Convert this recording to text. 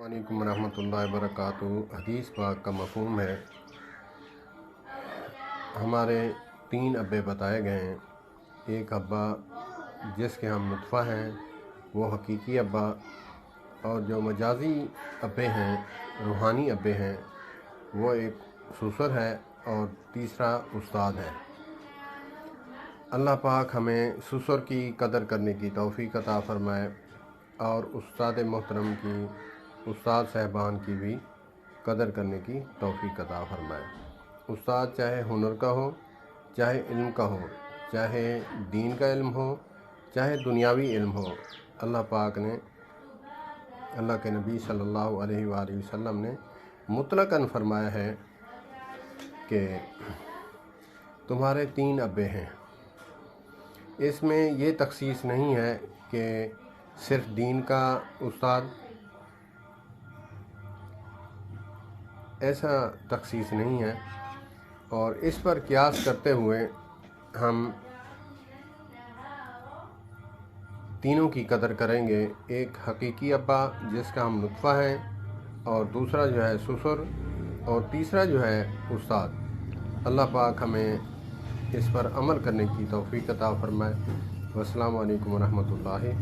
वालेकुम रहमतुल्लाहि व बरकातुहू। हदीस पाक का मफ़हूम है, हमारे 3 अब्बे बताए गए हैं। एक अब्बा जिसके हम नुत्फ़ा हैं वो हकीकी अब्बा, और जो मजाजी अब्बे हैं, रूहानी अब्बे हैं, वो एक ससुर है और तीसरा उस्ताद है। अल्लाह पाक हमें ससुर की कदर करने की तौफ़ीक़ अता फ़रमाए और उस्ताद मोहतरम की, उस्ताद साहबान की भी कदर करने की तौफ़ीक़ अता फ़रमाए। उस्ताद चाहे हुनर का हो, चाहे इल्म का हो, चाहे दीन का इल्म हो, चाहे दुनियावी इल्म हो, अल्लाह पाक ने, अल्लाह के नबी सल्लल्लाहु अलैहि वसल्लम ने मुतलक़न फरमाया है कि तुम्हारे 3 अब्बे हैं। इसमें ये तख़सीस नहीं है कि सिर्फ़ दीन का उस्ताद, ऐसा तख़सीस नहीं है। और इस पर क़ियास करते हुए हम तीनों की कदर करेंगे। एक हकीकी अब्बा जिसका हम नुत्फ़ा हैं, और दूसरा जो है ससुर, और तीसरा जो है उस्ताद। अल्लाह पाक हमें इस पर अमल करने की तौफ़ीक़ अता फ़रमाए। अस्सलामु अलैकुम व रहमतुल्लाहि।